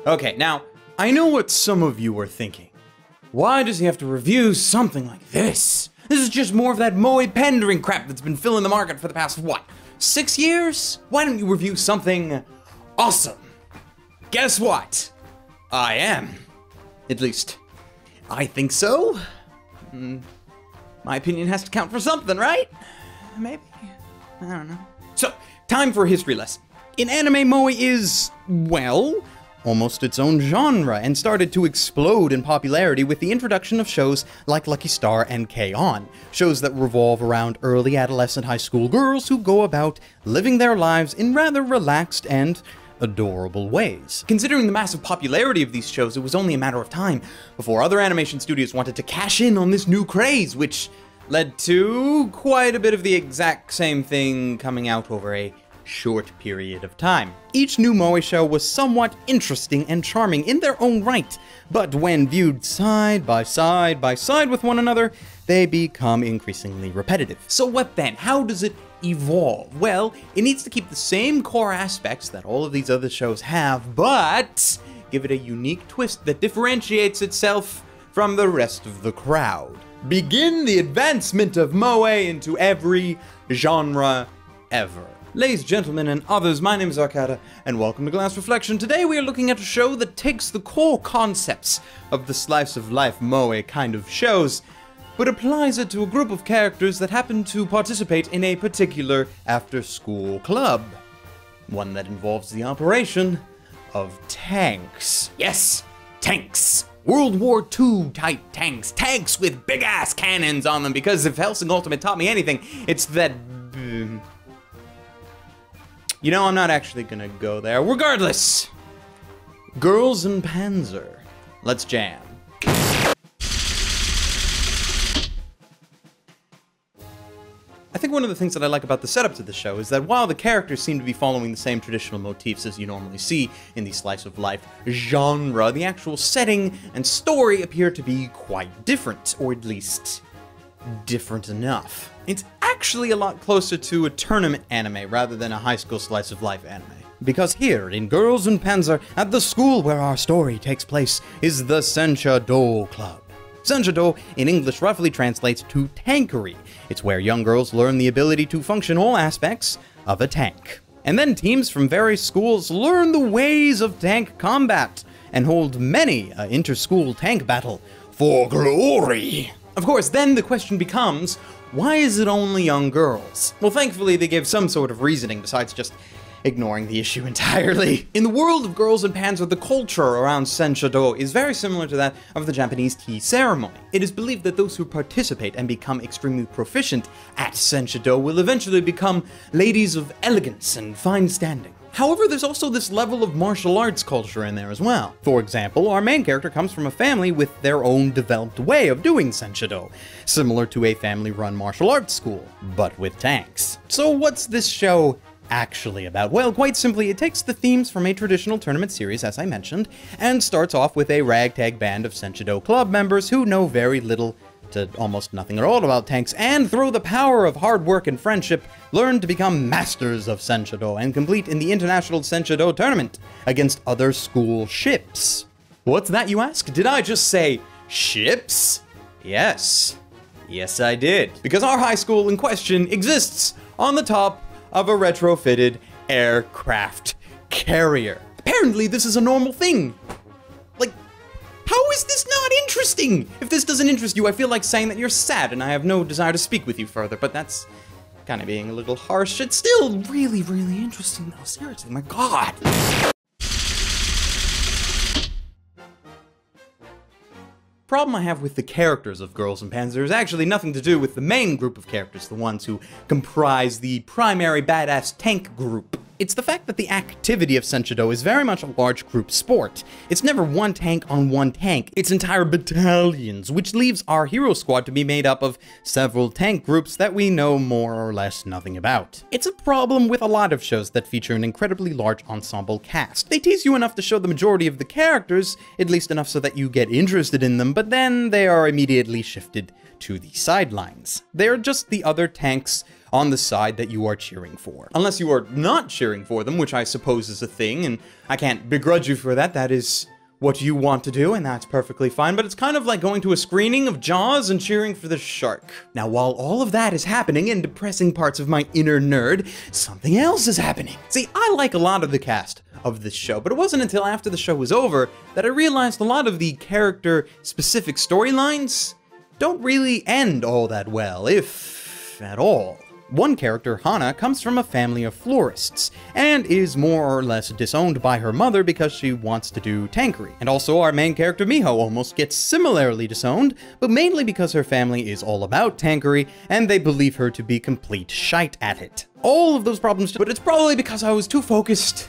Okay, now, I know what some of you are thinking. Why does he have to review something like this? This is just more of that moe pandering crap that's been filling the market for the past, what, 6 years? Why don't you review something awesome? Guess what? I am. At least, I think so. My opinion has to count for something, right? Maybe? I don't know. So, time for a history lesson. In anime, moe is, well, almost its own genre, and started to explode in popularity with the introduction of shows like Lucky Star and K-On!, shows that revolve around early adolescent high school girls who go about living their lives in rather relaxed and adorable ways. Considering the massive popularity of these shows, it was only a matter of time before other animation studios wanted to cash in on this new craze, which led to quite a bit of the exact same thing coming out over a short period of time. Each new moe show was somewhat interesting and charming in their own right, but when viewed side by side with one another, they become increasingly repetitive. So what then? How does it evolve? Well, it needs to keep the same core aspects that all of these other shows have, but give it a unique twist that differentiates itself from the rest of the crowd. Begin the advancement of moe into every genre ever. Ladies, gentlemen, and others, my name is Arcada, and welcome to Glass Reflection. Today we are looking at a show that takes the core concepts of the slice of life moe kind of shows, but applies it to a group of characters that happen to participate in a particular after-school club. One that involves the operation of tanks. Yes, tanks. World War II type tanks. Tanks with big-ass cannons on them, because if Hellsing Ultimate taught me anything, it's that... You know, I'm not actually gonna go there. Regardless, Girls and Panzer. Let's jam. I think one of the things that I like about the setup to the show is that while the characters seem to be following the same traditional motifs as you normally see in the slice of life genre, the actual setting and story appear to be quite different, or at least different enough. It's actually a lot closer to a tournament anime rather than a high school slice of life anime. Because here, in Girls and Panzer, at the school where our story takes place, is the Sencha-do Club. Sencha-do in English roughly translates to tankery. It's where young girls learn the ability to function all aspects of a tank. And then teams from various schools learn the ways of tank combat, and hold many an inter-school tank battle for glory. Of course, then the question becomes, why is it only young girls? Well, thankfully they give some sort of reasoning besides just ignoring the issue entirely. In the world of Girls and Panzer, the culture around Sencha-do is very similar to that of the Japanese tea ceremony. It is believed that those who participate and become extremely proficient at Sencha-do will eventually become ladies of elegance and fine standing. However, there's also this level of martial arts culture in there as well. For example, our main character comes from a family with their own developed way of doing Sencha-do, similar to a family-run martial arts school, but with tanks. So what's this show actually about? Well, quite simply, it takes the themes from a traditional tournament series, as I mentioned, and starts off with a ragtag band of Sencha-do club members who know very little to almost nothing at all about tanks, and through the power of hard work and friendship, learn to become masters of Sencha-do and compete in the International Sencha-do Tournament against other school ships. What's that, you ask? Did I just say ships? Yes. Yes, I did. Because our high school in question exists on the top of a retrofitted aircraft carrier. Apparently, this is a normal thing. Like, how is this not interesting? If this doesn't interest you, I feel like saying that you're sad and I have no desire to speak with you further, but that's kind of being a little harsh. It's still really, really interesting though, seriously, my god. Problem I have with the characters of Girls and Panzer is actually nothing to do with the main group of characters, the ones who comprise the primary badass tank group. It's the fact that the activity of Sencha-do is very much a large group sport. It's never one tank on one tank, it's entire battalions, which leaves our hero squad to be made up of several tank groups that we know more or less nothing about. It's a problem with a lot of shows that feature an incredibly large ensemble cast. They tease you enough to show the majority of the characters, at least enough so that you get interested in them, but then they are immediately shifted to the sidelines. They're just the other tanks on the side that you are cheering for. Unless you are not cheering for them, which I suppose is a thing, and I can't begrudge you for that. That is what you want to do, and that's perfectly fine, but it's kind of like going to a screening of Jaws and cheering for the shark. Now, while all of that is happening and depressing parts of my inner nerd, something else is happening. See, I like a lot of the cast of this show, but it wasn't until after the show was over that I realized a lot of the character-specific storylines don't really end all that well, if at all. One character, Hana, comes from a family of florists, and is more or less disowned by her mother because she wants to do tankery. And also our main character, Miho, almost gets similarly disowned, but mainly because her family is all about tankery, and they believe her to be complete shite at it. All of those problems, but it's probably because I was too focused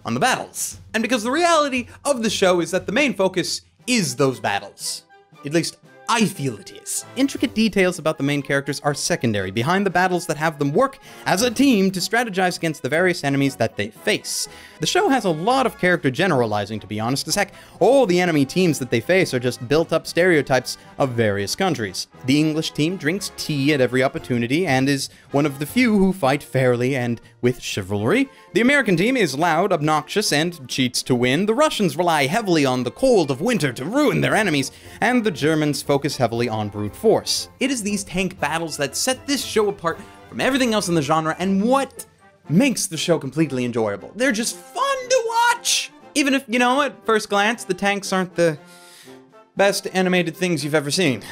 on the battles. And because the reality of the show is that the main focus is those battles. At least, I feel it is. Intricate details about the main characters are secondary behind the battles that have them work as a team to strategize against the various enemies that they face. The show has a lot of character generalizing, to be honest, as heck, all the enemy teams that they face are just built-up stereotypes of various countries. The English team drinks tea at every opportunity and is one of the few who fight fairly and with chivalry. The American team is loud, obnoxious, and cheats to win. The Russians rely heavily on the cold of winter to ruin their enemies, and the Germans focus heavily on brute force. It is these tank battles that set this show apart from everything else in the genre, and what makes the show completely enjoyable. They're just fun to watch! Even if, you know, at first glance, the tanks aren't the best animated things you've ever seen.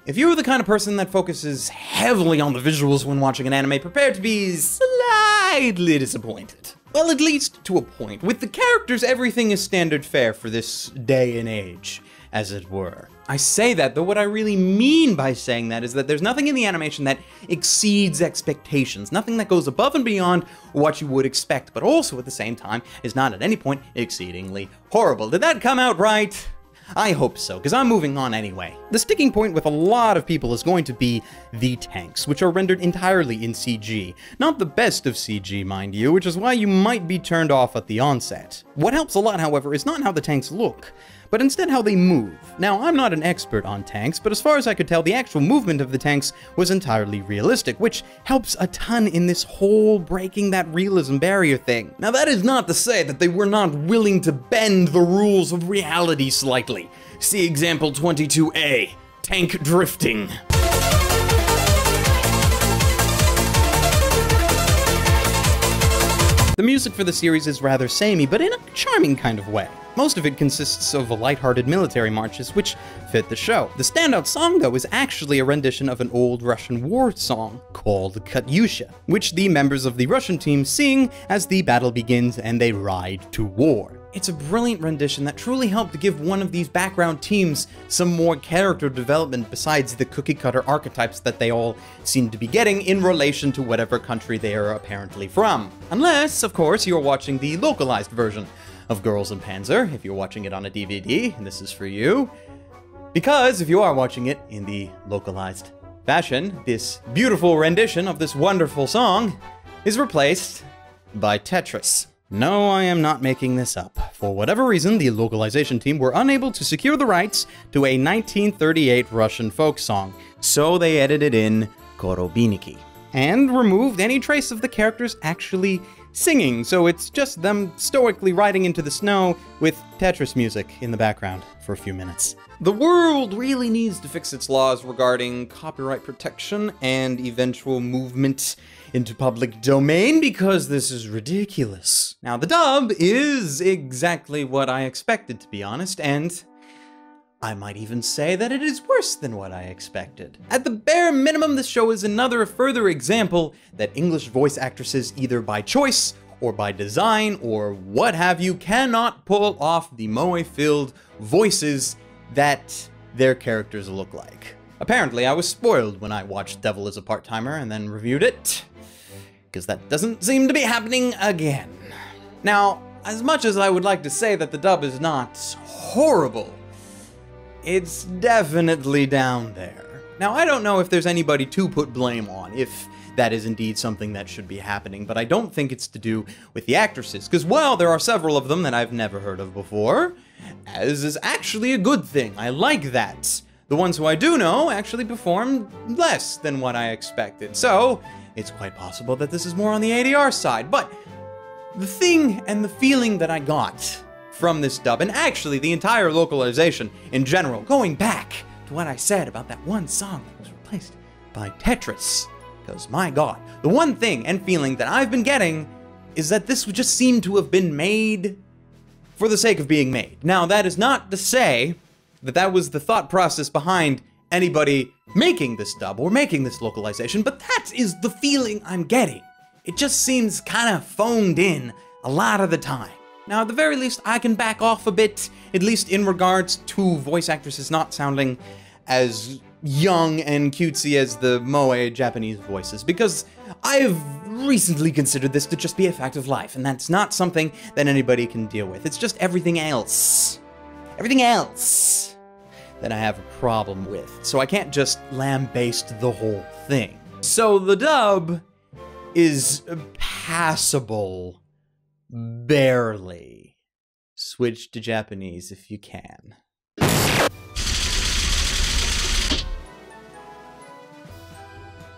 If you are the kind of person that focuses heavily on the visuals when watching an anime, prepare to be slightly disappointed. Well, at least to a point. With the characters, everything is standard fare for this day and age, as it were. I say that, though what I really mean by saying that is that there's nothing in the animation that exceeds expectations, nothing that goes above and beyond what you would expect, but also at the same time is not at any point exceedingly horrible. Did that come out right? I hope so, because I'm moving on anyway. The sticking point with a lot of people is going to be the tanks, which are rendered entirely in CG. Not the best of CG, mind you, which is why you might be turned off at the onset. What helps a lot, however, is not how the tanks look, but instead how they move. Now, I'm not an expert on tanks, but as far as I could tell, the actual movement of the tanks was entirely realistic, which helps a ton in this whole breaking that realism barrier thing. Now, that is not to say that they were not willing to bend the rules of reality slightly. See example 22A, tank drifting. The music for the series is rather samey, but in a charming kind of way. Most of it consists of lighthearted military marches, which fit the show. The standout song, though, is actually a rendition of an old Russian war song called Katyusha, which the members of the Russian team sing as the battle begins and they ride to war. It's a brilliant rendition that truly helped to give one of these background teams some more character development besides the cookie-cutter archetypes that they all seem to be getting in relation to whatever country they are apparently from. Unless, of course, you're watching the localized version of Girls and Panzer. If you're watching it on a DVD, this is for you. Because if you are watching it in the localized fashion, this beautiful rendition of this wonderful song is replaced by Tetris. No, I am not making this up. For whatever reason, the localization team were unable to secure the rights to a 1938 Russian folk song, so they edited in Korobiniki and removed any trace of the characters actually singing, so it's just them stoically riding into the snow with Tetris music in the background for a few minutes. The world really needs to fix its laws regarding copyright protection and eventual movement into public domain, because this is ridiculous. Now, the dub is exactly what I expected, to be honest, and I might even say that it is worse than what I expected. At the bare minimum, this show is another further example that English voice actresses, either by choice or by design or what have you, cannot pull off the moe-filled voices that their characters look like. Apparently, I was spoiled when I watched Devil is a Part-Timer and then reviewed it, because that doesn't seem to be happening again. Now, as much as I would like to say that the dub is not horrible, it's definitely down there. Now, I don't know if there's anybody to put blame on, if that is indeed something that should be happening, but I don't think it's to do with the actresses, because while there are several of them that I've never heard of before, as is actually a good thing. I like that. The ones who I do know actually perform less than what I expected, so it's quite possible that this is more on the ADR side. But the thing and the feeling that I got from this dub, and actually the entire localization in general, going back to what I said about that one song that was replaced by Tetris, because my god, the one thing and feeling that I've been getting is that this would just seem to have been made for the sake of being made. Now, that is not to say that that was the thought process behind anybody making this dub or making this localization, but that is the feeling I'm getting. It just seems kind of phoned in a lot of the time. Now, at the very least, I can back off a bit, at least in regards to voice actresses not sounding as young and cutesy as the moe Japanese voices, because I've recently considered this to just be a fact of life, and that's not something that anybody can deal with. It's just everything else that I have a problem with. So I can't just lambaste the whole thing. So the dub is passable, barely. Switch to Japanese if you can.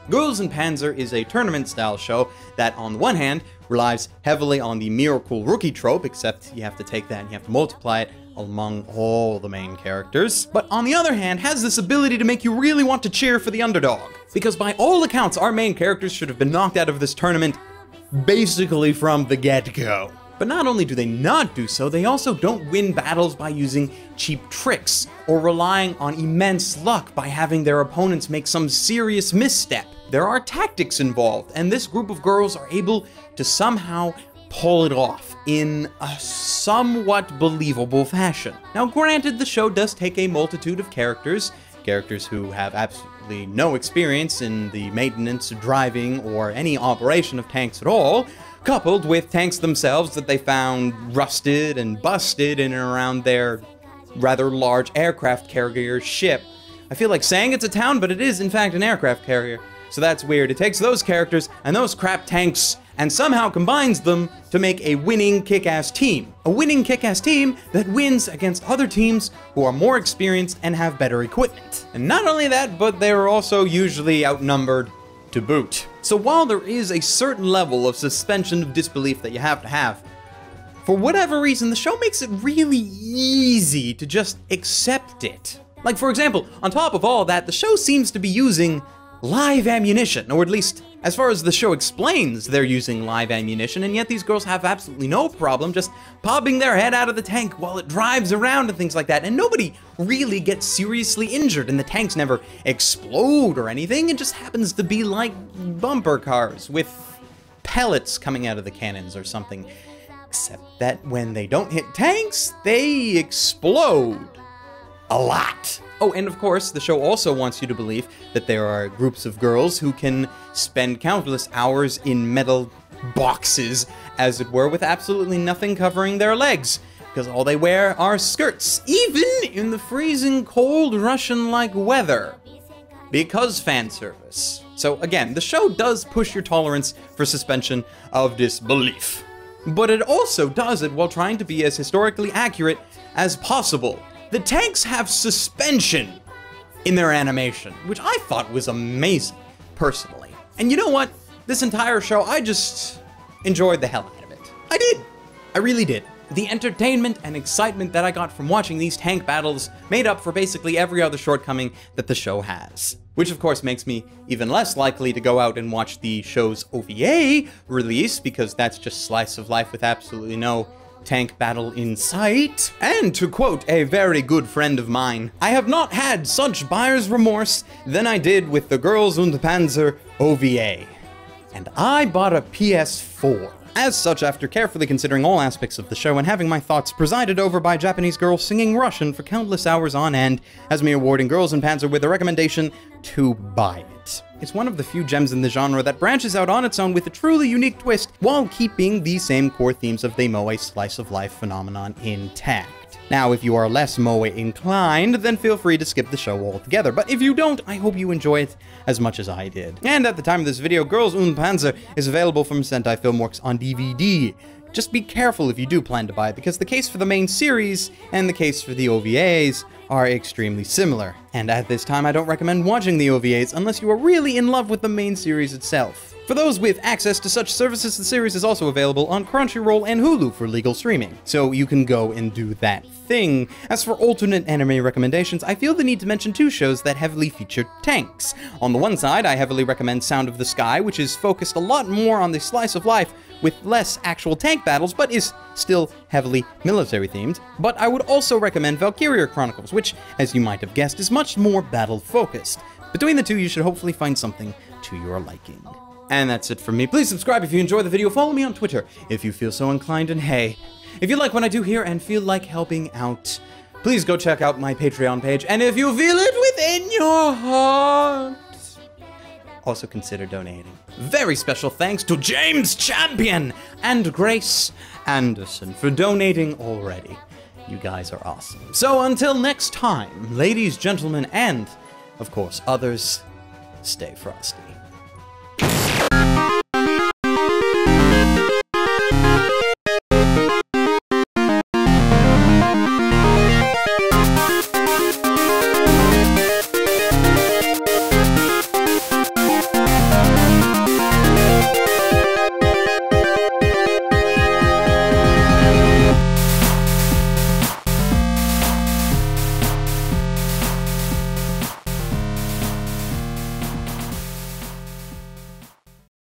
Girls in Panzer is a tournament-style show that, on the one hand, relies heavily on the Miracle Rookie trope, except you have to take that and you have to multiply it among all the main characters, but on the other hand, has this ability to make you really want to cheer for the underdog. Because by all accounts, our main characters should have been knocked out of this tournament basically from the get-go. But not only do they not do so, they also don't win battles by using cheap tricks or relying on immense luck by having their opponents make some serious misstep. There are tactics involved, and this group of girls are able to somehow pull it off in a somewhat believable fashion. Now, granted, the show does take a multitude of characters who have absolutely no experience in the maintenance, driving, or any operation of tanks at all, coupled with tanks themselves that they found rusted and busted in and around their rather large aircraft carrier ship. I feel like saying it's a town, but it is in fact an aircraft carrier, so that's weird. It takes those characters and those crap tanks and somehow combines them to make a winning kick-ass team. A winning kick-ass team that wins against other teams who are more experienced and have better equipment. And not only that, but they're also usually outnumbered to boot. So while there is a certain level of suspension of disbelief that you have to have, for whatever reason, the show makes it really easy to just accept it. Like, for example, on top of all that, the show seems to be using live ammunition, or at least, as far as the show explains, they're using live ammunition, and yet these girls have absolutely no problem just popping their head out of the tank while it drives around and things like that, and nobody really gets seriously injured, and the tanks never explode or anything. It just happens to be like bumper cars with pellets coming out of the cannons or something. Except that when they don't hit tanks, they explode. A lot. Oh, and of course, the show also wants you to believe that there are groups of girls who can spend countless hours in metal boxes, as it were, with absolutely nothing covering their legs, because all they wear are skirts, even in the freezing cold Russian-like weather. Because fan service. So again, the show does push your tolerance for suspension of disbelief. But it also does it while trying to be as historically accurate as possible. The tanks have suspension in their animation, which I thought was amazing, personally. And you know what? This entire show, I just enjoyed the hell out of it. I did. I really did. The entertainment and excitement that I got from watching these tank battles made up for basically every other shortcoming that the show has. Which of course makes me even less likely to go out and watch the show's OVA release, because that's just slice of life with absolutely no tank battle in sight. And to quote a very good friend of mine, I have not had such buyer's remorse than I did with the Girls und Panzer OVA. And I bought a PS4. As such, after carefully considering all aspects of the show and having my thoughts presided over by Japanese girls singing Russian for countless hours on end, has me awarding Girls in Panzer with a recommendation to buy it. It's one of the few gems in the genre that branches out on its own with a truly unique twist, while keeping the same core themes of the moe slice of life phenomenon intact. Now, if you are less moe inclined, then feel free to skip the show altogether, but if you don't, I hope you enjoy it as much as I did. And at the time of this video, Girls und Panzer is available from Sentai Filmworks on DVD. Just be careful if you do plan to buy it, because the case for the main series and the case for the OVAs are extremely similar. And at this time, I don't recommend watching the OVAs unless you are really in love with the main series itself. For those with access to such services, the series is also available on Crunchyroll and Hulu for legal streaming, so you can go and do that thing. As for alternate anime recommendations, I feel the need to mention two shows that heavily feature tanks. On the one side, I heavily recommend Sound of the Sky, which is focused a lot more on the slice of life with less actual tank battles, but is still heavily military themed. But I would also recommend Valkyria Chronicles, which, as you might have guessed, is much more battle focused. Between the two, you should hopefully find something to your liking. And that's it from me. Please subscribe if you enjoy the video. Follow me on Twitter if you feel so inclined. And hey, if you like what I do here and feel like helping out, please go check out my Patreon page. And if you feel it within your heart, also consider donating. Very special thanks to James Champion and Grace Anderson for donating already. You guys are awesome. So until next time, ladies, gentlemen, and, of course, others, stay frosty.